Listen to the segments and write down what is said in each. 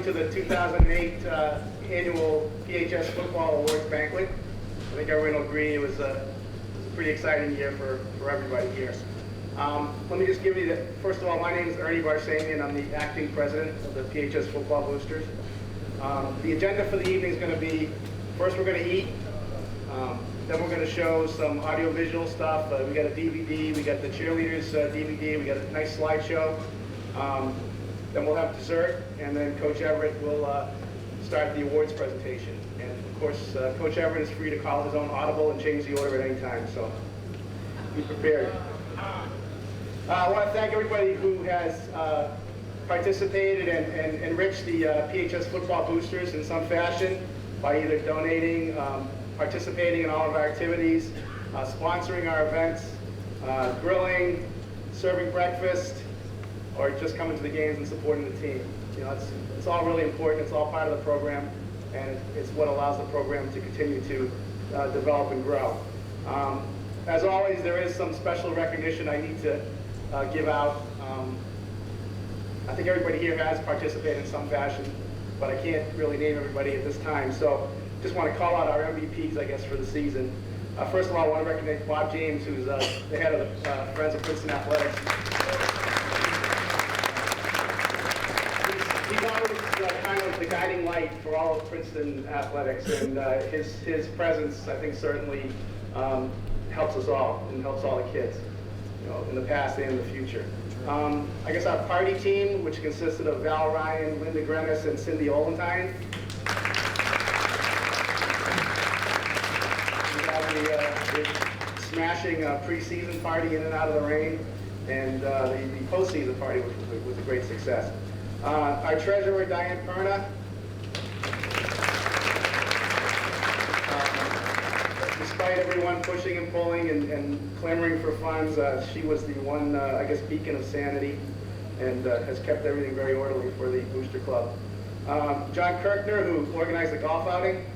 to the 2008 annual PHS Football Awards Banquet. I think everyone will agree it was a pretty exciting year for everybody here. Let me just give you first of all, my name is Ernie Barsamian. I'm the acting president of the PHS Football Boosters. The agenda for the evening is going to be, first we're going to eat, then we're going to show some audiovisual stuff. We got a DVD, we got the cheerleaders DVD, we got a nice slideshow. Then we'll have dessert, and then Coach Everett will start the awards presentation. And of course, Coach Everett is free to call his own audible and change the order at any time, so be prepared. I want to thank everybody who has participated and enriched the PHS Football Boosters in some fashion by either donating, participating in all of our activities, sponsoring our events, grilling, serving breakfast, or just coming to the games and supporting the team. You know, it's all really important. It's all part of the program, and it's what allows the program to continue to develop and grow. As always, there is some special recognition I need to give out. I think everybody here has participated in some fashion, but I can't really name everybody at this time. So just want to call out our MVPs, I guess, for the season. First of all, I want to recognize Bob James, who's the head of the Friends of Princeton Athletics. He's always kind of the guiding light for all of Princeton athletics, and his presence, I think, certainly helps us all and helps all the kids, you know, in the past and in the future. I guess our party team, which consisted of Val Ryan, Linda Grenis, and Cindy Olentine. We had the smashing preseason party in and out of the rain, and the postseason party, which was a great success. Our treasurer, Diane Perna. Despite everyone pushing and pulling and clamoring for funds, she was the one, I guess, beacon of sanity, and has kept everything very orderly for the Booster Club. John Kirkner, who organized the golf outing.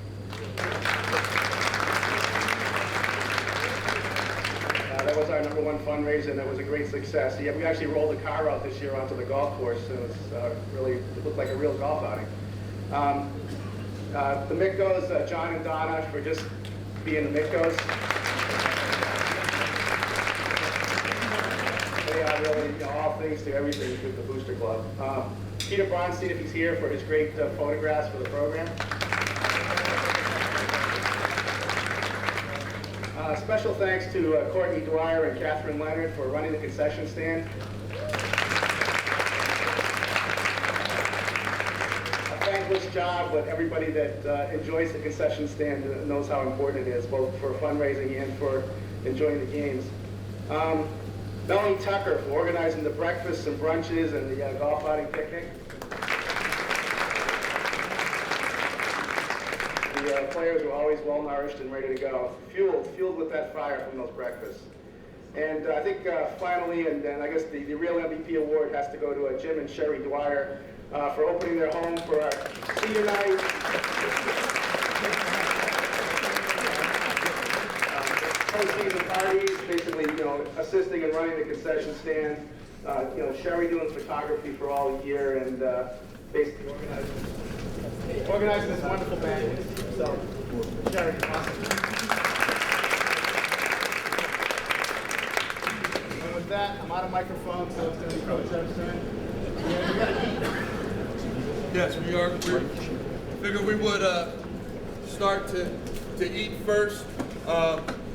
That was our #1 fundraiser, and it was a great success. Yeah, we actually rolled a car out this year onto the golf course, and it was it looked like a real golf outing. The Mitcos, John and Donna, for just being the Mitcos. They are really, you know, all things to everything with the Booster Club. Peter Bronstein, if he's here, for his great photographs for the program. Special thanks to Courtney Dwyer and Catherine Leonard for running the concession stand. A thankless job, but everybody that enjoys the concession stand knows how important it is, both for fundraising and for enjoying the games. Melanie Tucker for organizing the breakfasts and brunches and the golf outing picnic. The players were always well nourished and ready to go, fueled with that fire from those breakfasts. And I think finally, and I guess the real MVP award has to go to Jim and Sherry Dwyer for opening their home for our senior night. Postseason parties, basically, you know, assisting and running the concession stand. You know, Sherry doing photography for all year, and basically organizing this wonderful banquet. So, Sherry, awesome. And with that, I'm out of microphone, so it's going to be Coach Ev's turn. Yes, we are. We figured we would start to eat first.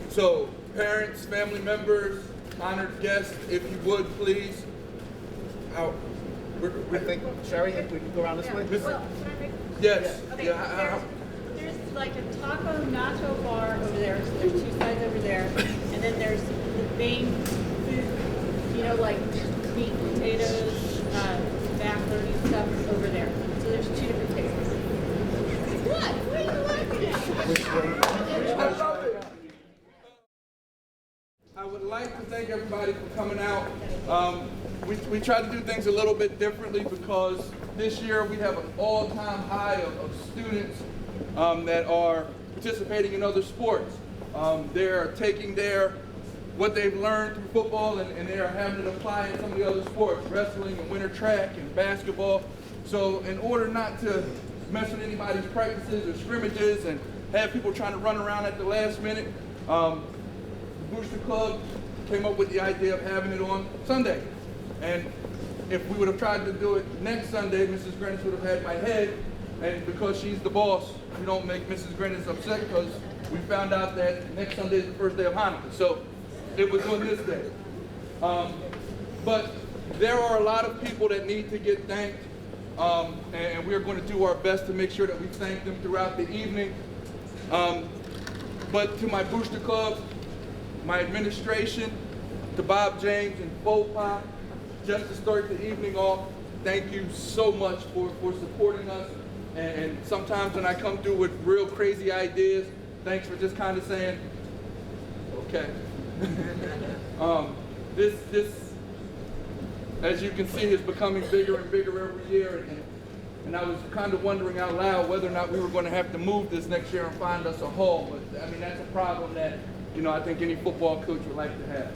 So, parents, family members, honored guests, if you would, please. I think, Sherry, if we can go around this way. Well, can I make? Yes. Okay, Yeah. there's like a taco nacho bar over there, so there's two sides over there, and then there's the main food, you know, like meat, potatoes, macaroni stuff over there. So there's two different tables. What? What are you looking at? I would like to thank everybody for coming out. We try to do things a little bit differently because this year we have an all-time high of students that are participating in other sports. They're taking what they've learned through football and they are having it apply in some of the other sports, wrestling and winter track and basketball. So in order not to mess with anybody's practices or scrimmages and have people trying to run around at the last minute, the Booster Club came up with the idea of having it on Sunday. And if we would have tried to do it next Sunday, Mrs. Grennis would have had my head, and because she's the boss, we don't make Mrs. Grennis upset because we found out that next Sunday is the first day of Hanukkah. So it was on this day. But there are a lot of people that need to get thanked, and we're going to do our best to make sure that we thank them throughout the evening. But to my Booster Club, my administration, to Bob James and FOPA, just to start the evening off, thank you so much for supporting us. And sometimes when I come through with real crazy ideas, thanks for just kind of saying, okay. This, as you can see, is becoming bigger and bigger every year. And I was kind of wondering out loud whether or not we were going to have to move this next year and find us a hall. But I mean, that's a problem that, I think any football coach would like to have.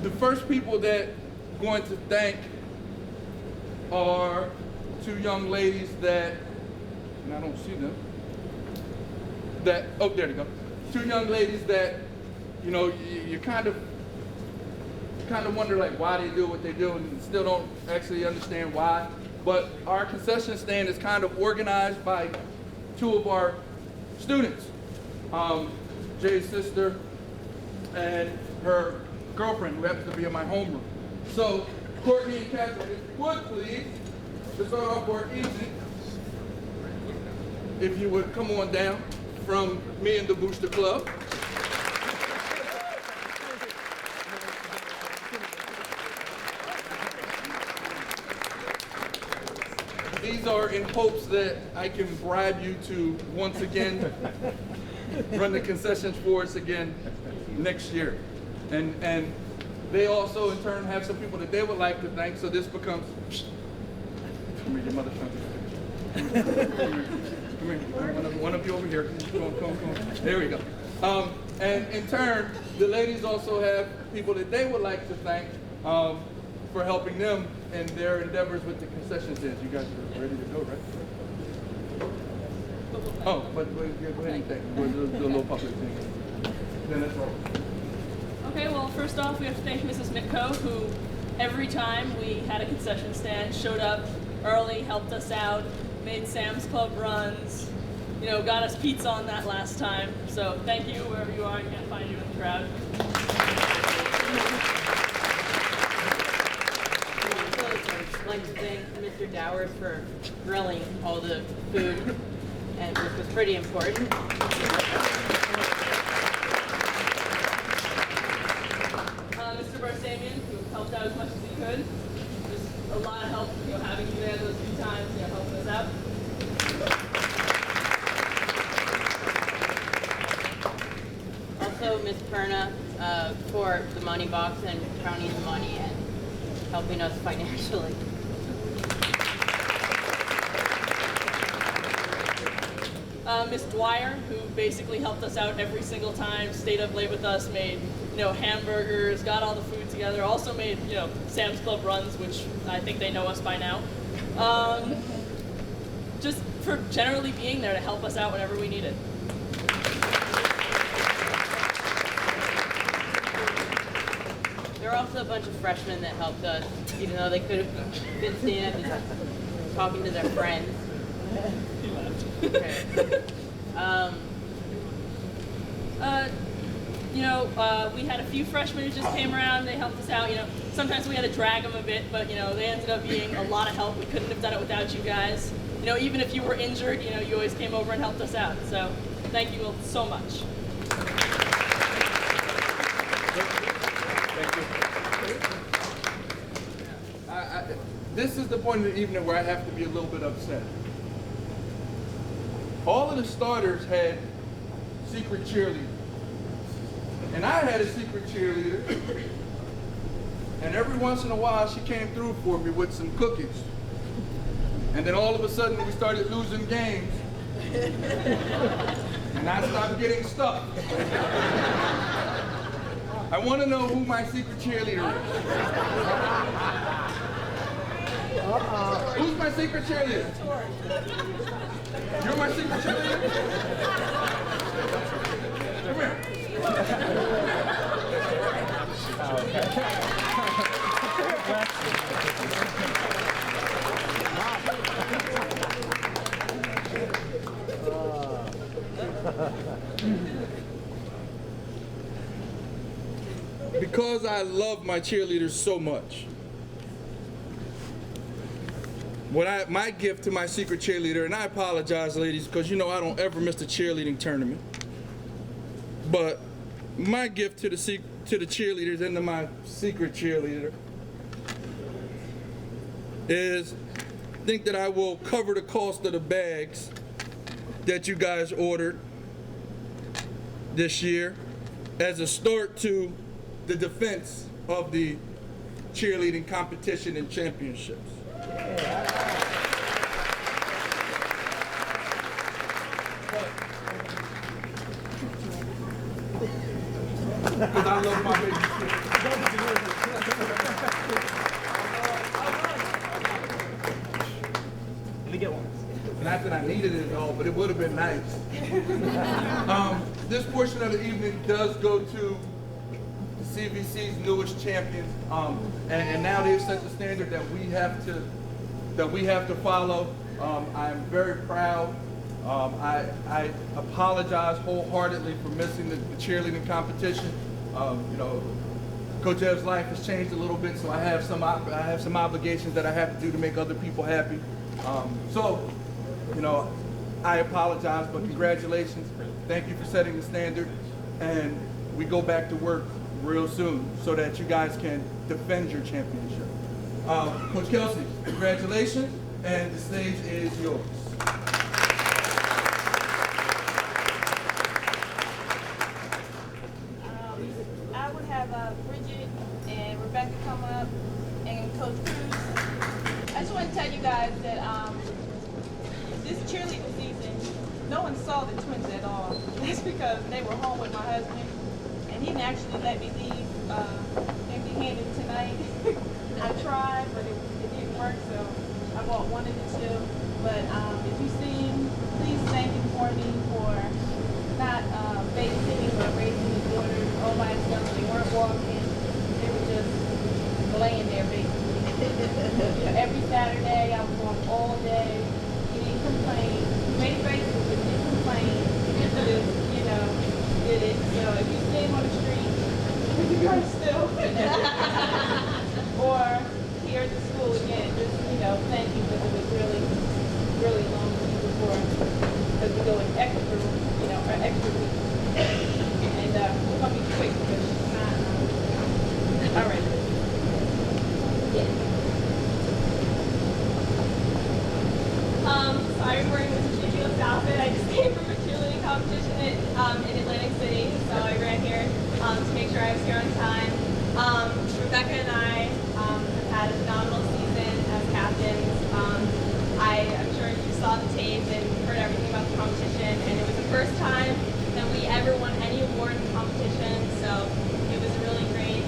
The first people that I'm going to thank are two young ladies that, and I don't see them, oh, there they go. Two young ladies that, you kind of wonder like why they do what they do and still don't actually understand why. But our concession stand is kind of organized by two of our students, Jay's sister and her girlfriend, who happens to be in my homeroom. So, Courtney and Catherine, if you would please, to start off our evening, if you would come on down from me and the Booster Club. These are in hopes that I can bribe you to once again run the concessions for us again next year. And they also in turn have some people that they would like to thank, so this becomes, come here, your mother's trying to come here, one of you over here, come. There we go. And in turn, the ladies also have people that they would like to thank for helping them in their endeavors with the concession stands. You guys are ready to go, right? Oh, but go ahead and thank. We'll do a little public thing. Then that's all. Okay, well, first off, we have to thank Mrs. Mitko, who every time we had a concession stand showed up early, helped us out, made Sam's Club runs, got us pizza on that last time. So thank you, wherever you are. I can't find you in the crowd. I'd like to thank Mr. Dowers for grilling all the food, which was pretty important. Mr. Barsamian, who helped out as much as he could. Just a lot of help, having you there those few times, helping us out. Also, Ms. Perna for the money box and counting the money and helping us financially. Ms. Dwyer, who basically helped us out every single time, stayed up late with us, made hamburgers, got all the food together, also made Sam's Club runs, which I think they know us by now. Just for generally being there to help us out whenever we need it. There are also a bunch of freshmen that helped us, even though they could have been seeing us talking to their friends. Okay. We had a few freshmen who just came around, they helped us out, sometimes we had to drag them a bit, but, they ended up being a lot of help. We couldn't have done it without you guys. Even if you were injured, you always came over and helped us out. So, thank you all so much. Thank you. This is the point of the evening where I have to be a little bit upset. All of the starters had secret cheerleaders. And I had a secret cheerleader. And every once in a while, she came through for me with some cookies. And then all of a sudden, we started losing games. And I stopped getting stuff. I want to know who my secret cheerleader is. Who's my secret cheerleader? You're my secret cheerleader? Come here. Because I love my cheerleaders so much, my gift to my secret cheerleader, and I apologize, ladies, because you know I don't ever miss the cheerleading tournament, but my gift to the cheerleaders and to my secret cheerleader is think that I will cover the cost of the bags that you guys ordered this year as a start to the defense of the cheerleading competition and championships. Because I love my baby sister. Let me get one. Not that I needed it at all, but it would have been nice. This portion of the evening does go to the CVC's newest champions, and now they've set the standard that we have to follow. I'm very proud. I apologize wholeheartedly for missing the cheerleading competition. You know, Coach Ev's life has changed a little bit, so I have some obligations that I have to do to make other people happy. So, you know, I apologize, but congratulations. Thank you for setting the standard, and we go back to work real soon so that you guys can defend your championship. Coach Kelsey, congratulations, and the stage is yours. I would have Bridget and Rebecca come up, and Coach Cruz. I just want to tell you guys that this cheerleading season, no one saw the twins at all. That's because they were home with my husband, and he didn't actually let me leave empty-handed tonight. I tried, but it didn't work, so I bought one of the two. But if you see him, please thank him for me for not babysitting or raising his daughters all by himself. They weren't walking; they were just laying there basically. Every Saturday, I was on all day. He didn't complain. He made faces, but didn't complain. He just, you know, did it. So if you see him on the street, you guys still, or here at the school again, just, you know, thank you, because it was really, really long before, because we go in extra, you know, or extra week. And we're going to be quick because she's not, all right. Yeah. So I'm wearing this ridiculous outfit. I just came from a cheerleading competition in Atlantic City, so I ran here to make sure I was here on time. Rebecca and I have had a phenomenal season as captains. I'm sure you saw the tape and heard everything about the competition, and it was the first time that we ever won any award in the competition, so it was a really great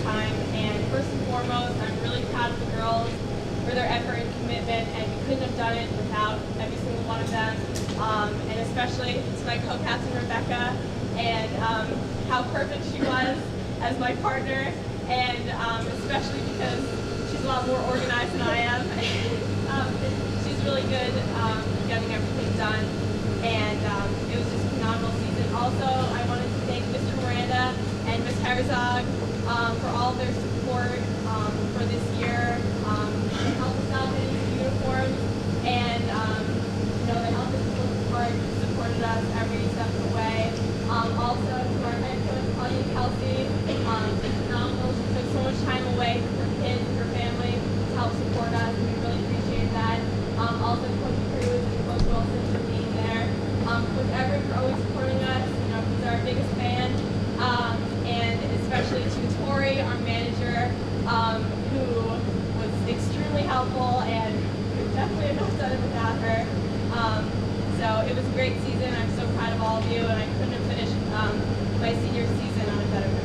time. And first and foremost, I'm really proud of the girls for their effort and commitment, and we couldn't have done it without every single one of them, and especially to my co-captain Rebecca, and how perfect she was as my partner, and especially because she's a lot more organized than I am. She's really good getting everything done, and it was just a phenomenal season. Also, I wanted to thank Mr. Miranda and Ms. Herzog for all of their support for this year. They helped us out in uniforms, and you know, they helped us support, supported us every step of the way. Also, to our head coach, Claudia Kelsey, phenomenal. She took so much time away from her kids and her family to help support us, and we really appreciate that. Also, Coach Cruz and Coach Wilson for being there. Coach Everett for always supporting us. You know, he's our biggest fan. And especially to Tori, our manager, who was extremely helpful, and definitely have not done it without her. So it was a great season. I'm so proud of all of you, and I couldn't have finished my senior season on a better note.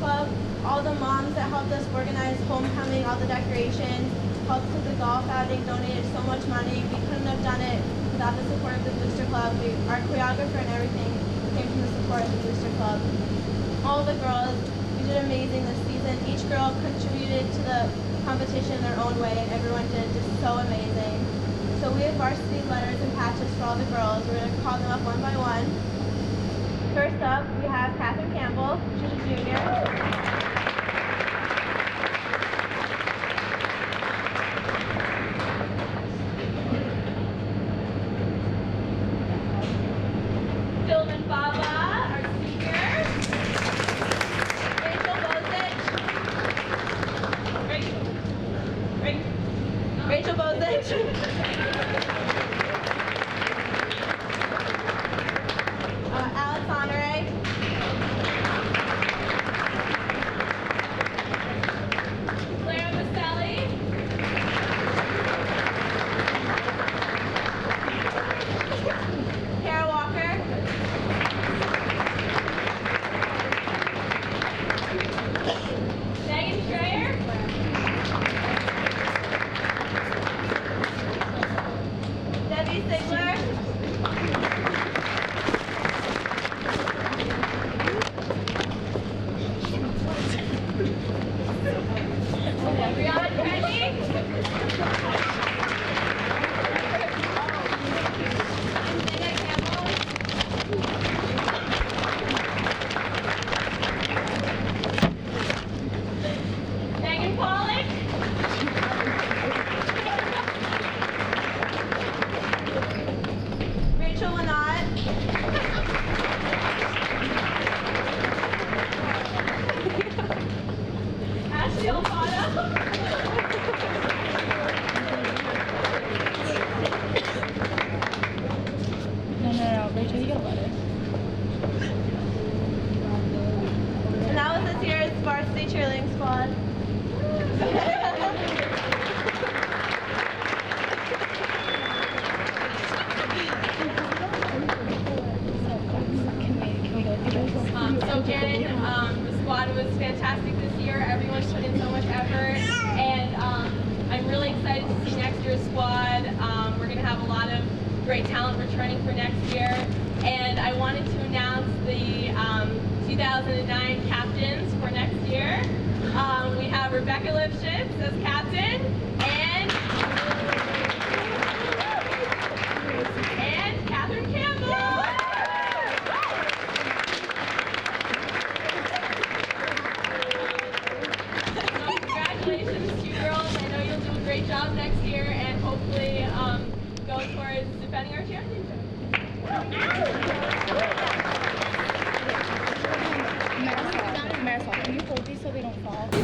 Club, all the moms that helped us organize homecoming, all the decorations, helped with the golf outing, donated so much money. We couldn't have done it without the support of the Booster Club. Our choreographer and everything came from the support of the Booster Club. All the girls, we did amazing this season. Each girl contributed to the competition in their own way, and everyone did just so amazing. So we have varsity letters and patches for all the girls. We're going to call them up one by one. First up, we have Catherine Campbell. She's a junior. So Janet, the squad was fantastic this year. Everyone put in so much effort, and I'm really excited to see next year's squad. We're going to have a lot of great talent returning for next year, and I wanted to announce the 2009 captains for next year. We have Rebecca Lipschitz as captain, and Catherine Campbell. Congratulations to you girls. I know you'll do a great job next year and hopefully go towards defending our championship. Marisol, can you hold these so they don't fall? We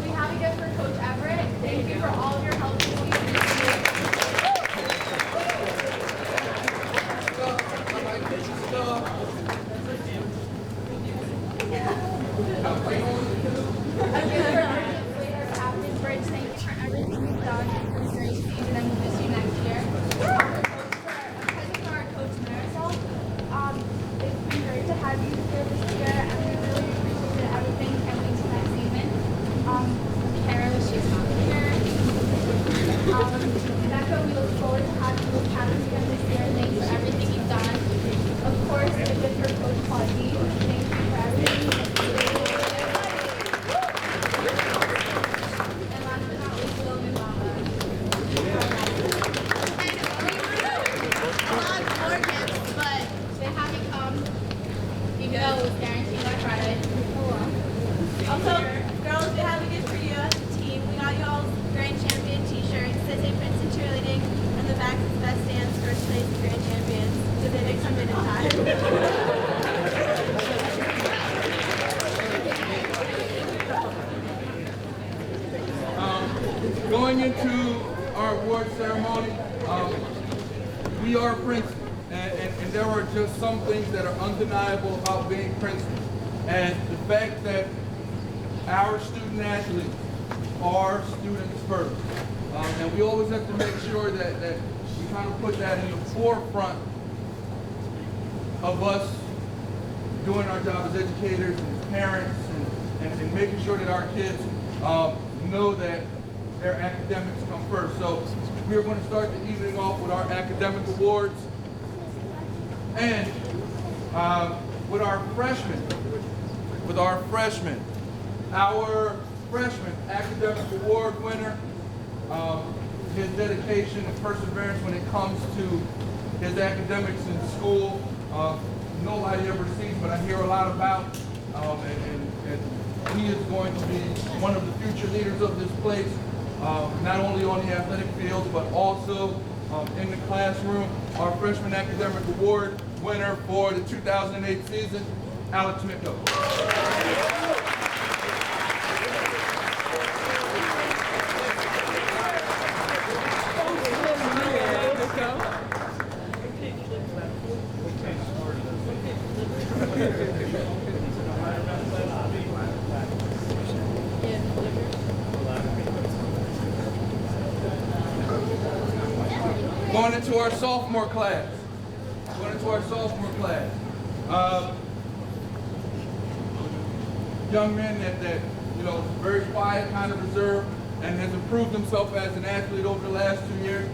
have a gift for Coach Everett. Thank you for all of your help this season. Also, girls, we have a gift for you as a team. We got you all grand champion t-shirts that say Princeton cheerleading, and the back says best dance, first place, and grand champions. So they make some minute time. Going into our award ceremony, we are Princeton, and there are just some things that are undeniable about being Princeton. And the fact that our student athletes are students first. And we always have to make sure that we kind of put that in the forefront of us doing doing our job as educators and parents and making sure that our kids know that their academics come first. So we're going to start the evening off with our academic awards and with our freshmen. Our freshman academic award winner, his dedication and perseverance when it comes to his academics in school, nobody ever sees, but I hear a lot about, and he is going to be one of the future leaders of this place, not only on the athletic field, but also in the classroom. Our freshman academic award winner for the 2008 season, Alex Micko. Going into our sophomore class. Young man that you know, is very quiet, kind of reserved, and has improved himself as an athlete over the last 2 years.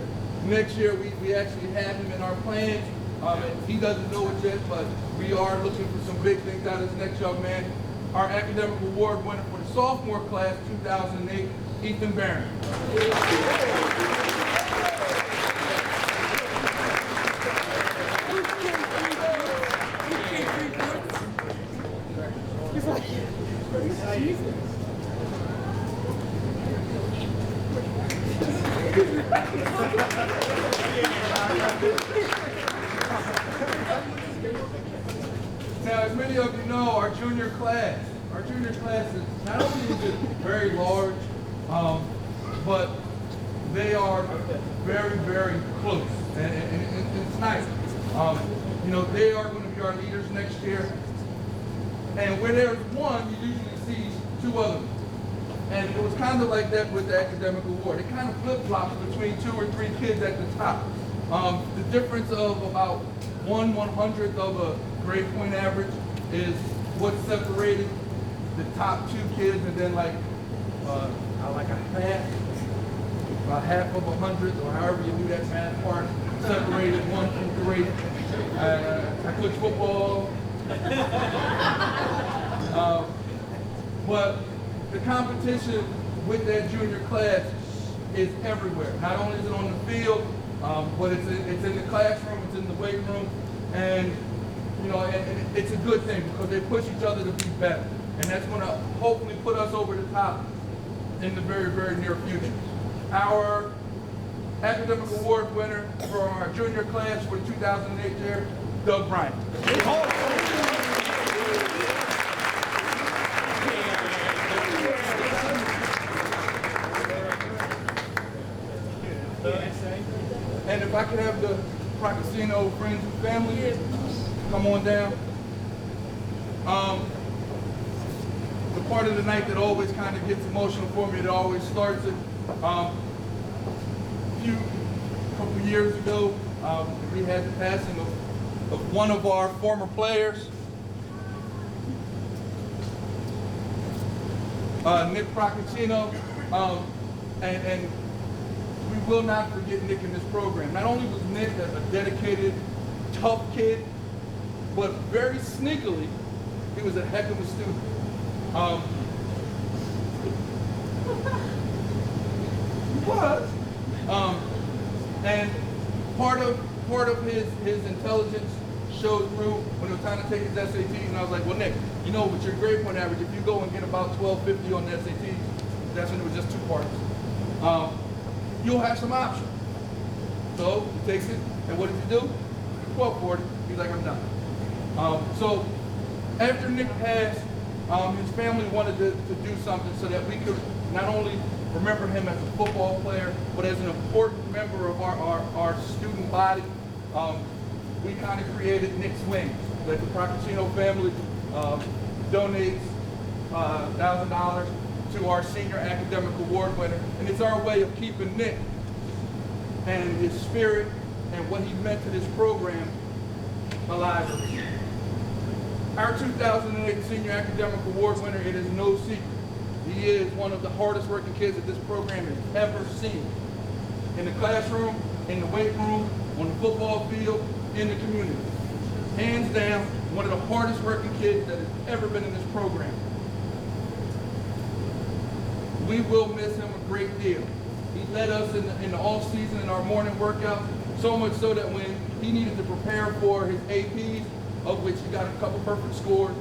Next year, we actually have him in our plans. And he doesn't know it yet, but we are looking for some big things out of this next young man. Our academic award winner for the sophomore class, 2008, Ethan Barron. Now, as many of you know, our junior class is not only is it very large, but they are very, very close, and it's nice. You know, they are going to be our leaders next year, and where there's one, you usually see two others. And it was kind of like that with the academic award. It kind of flip-flops between 2 or 3 kids at the top. The difference of about 1/100th of a grade point average is what separated the top 2 kids, and then like a half of 100th, or however you do that math part, separated 1 from 3. I coach football. But the competition with that junior class is everywhere. Not only is it on the field, but it's in the classroom, it's in the weight room, and you know, and it's a good thing because they push each other to be better, and that's going to hopefully put us over the top in the very, very near future. Our academic award winner for our junior class for the 2008 year, Doug Bryant. And if I could have the Procasino friends and family come on down. The part of the night that always kind of gets emotional for me, it always starts it. A couple years ago, we had the passing of one of our former players, Nick Procasino, and we will not forget Nick in this program. Not only was Nick a dedicated, tough kid, but very sneakily, he was a heck of a student. He was. And part of his intelligence showed through when it was time to take his SATs, and I was like, well, Nick, you know, with your grade point average, if you go and get about 1250 on the SATs, that's when it was just 2 parts. You'll have some options. So he takes it, and what does he do? 1240. He's like, I'm done. So after Nick passed, his family wanted to do something so that we could not only remember him as a football player, but as an important member of our student body. We kind of created Nick's Wings. Like the Procasino family donates $1,000 to our senior academic award winner, and it's our way of keeping Nick and his spirit and what he meant to this program alive. Our 2008 Senior Academic Award winner, it is no secret. He is one of the hardest working kids that this program has ever seen. In the classroom, in the weight room, on the football field, in the community. Hands down, one of the hardest working kids that has ever been in this program. We will miss him a great deal. He led us in the off season in our morning workout, so much so that when he needed to prepare for his APs, of which he got a couple perfect scores,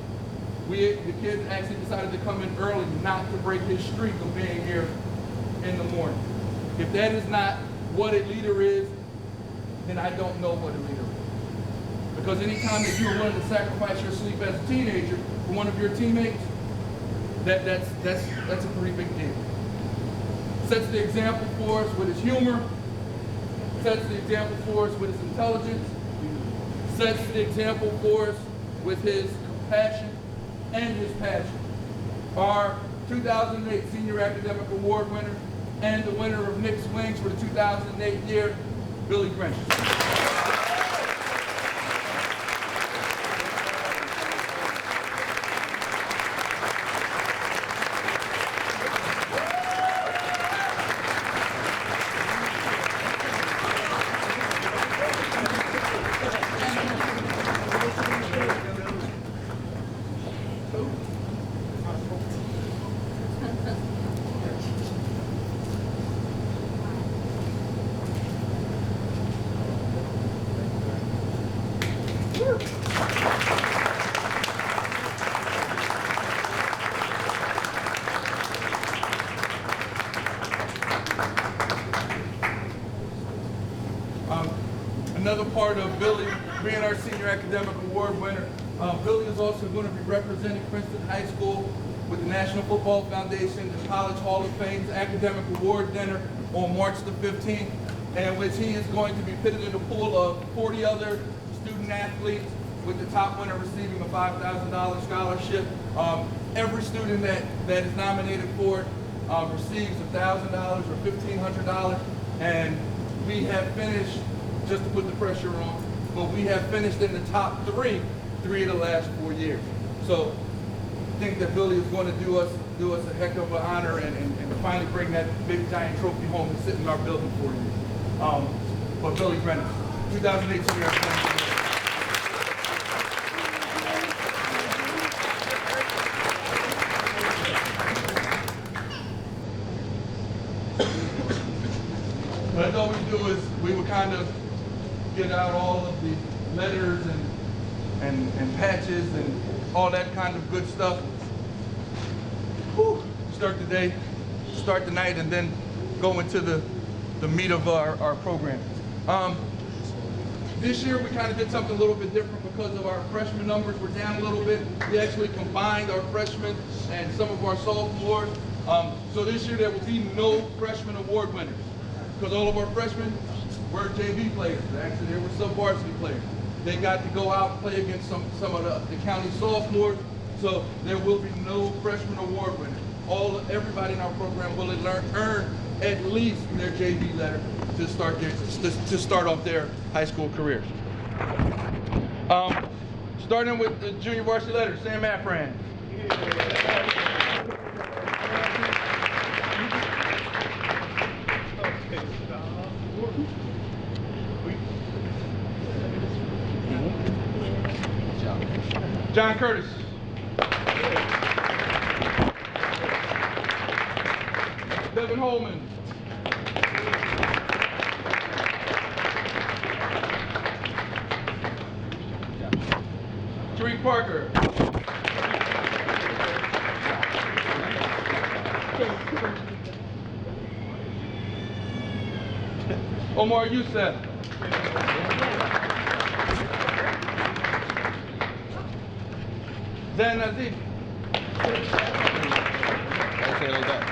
the kids actually decided to come in early not to break his streak of being here in the morning. If that is not what a leader is, then I don't know what a leader is. Because anytime that you're willing to sacrifice your sleep as a teenager for one of your teammates, that's a pretty big deal. Sets the example for us with his humor, sets the example for us with his intelligence, sets the example for us with his compassion and his passion. Our 2008 Senior Academic Award winner and the winner of Mixed Wings for the 2008 year, Billy Greenwich. Another part of Billy being our Senior Academic Award winner, Billy is also going to be representing Princeton High School with the National Football Foundation, the College Hall of Fame's Academic Award Dinner on March the 15th, in which he is going to be pitted in a pool of 40 other student athletes, with the top winner receiving a $5,000 scholarship. Every student that is nominated for it receives $1,000 or $1,500, and we have finished, just to put the pressure on, but we have finished in the top three of the last 4 years. So I think that Billy is going to do us a heck of an honor and finally bring that big giant trophy home and sit in our building for you. But Billy Greenwich, 2008 Senior Academic Award. What I thought we'd do is we would kind of get out all of the letters and patches and all that kind of good stuff. Whew. Start the day, start the night, and then go into the meat of our program. This year we kind of did something a little bit different because of our freshman numbers were down a little bit. We actually combined our freshmen and some of our sophomores. So this year there will be no freshman award winners because all of our freshmen were JV players. Actually, they were some varsity players. They got to go out and play against some of the county sophomores. So there will be no freshman award winners. Everybody in our program will earn at least their JV letter to start off their high school careers. Starting with the junior varsity letter, Sam Afran. John Curtis. Devin Holman. Tariq Parker. Omar Youssef. Zan Nazik. Okay, like that.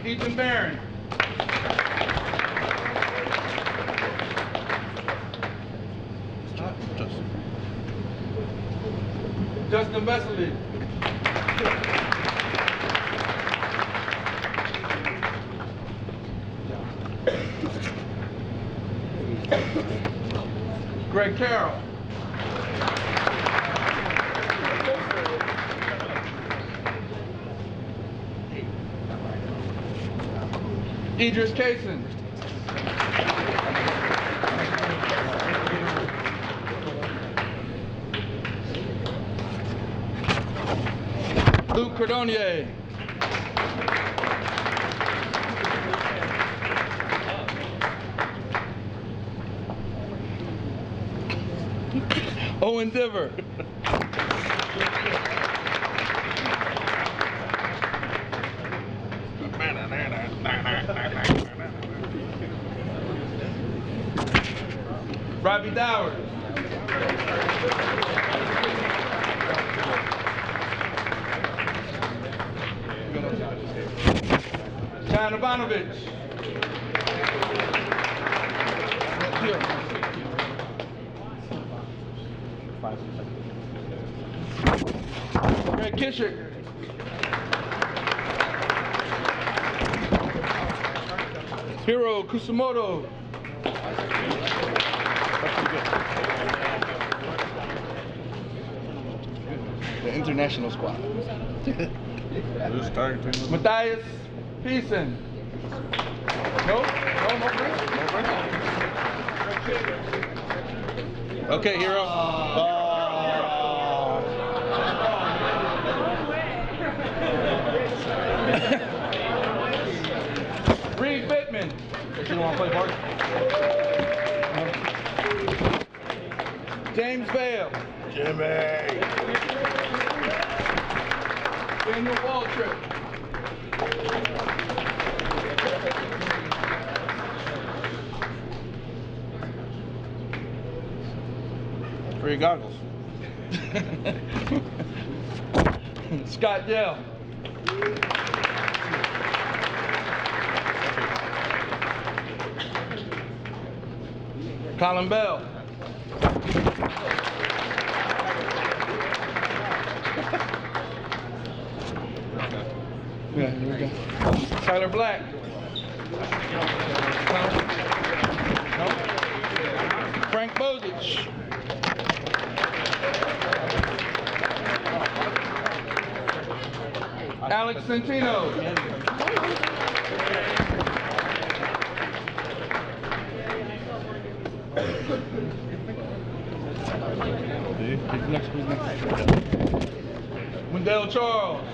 Ethan Barron. Justin Vesely. Greg Carroll. Idris Kaysen. Luke Cordonier. Owen Diver. Robbie Dowers. China Bonovich. Greg Kishick. Hiro Kusumoto. The international squad. Matthias Peason. No? No Prince? Okay, Hero. Reed Bittman. You don't want to play ball? James Vale. Jimmy. Daniel Waltrip. For your goggles. Scott Yell. Colin Bell. Yeah, here we go. Tyler Black. No. Frank Bozich. Alex Centino. Who's next? Wendell Charles.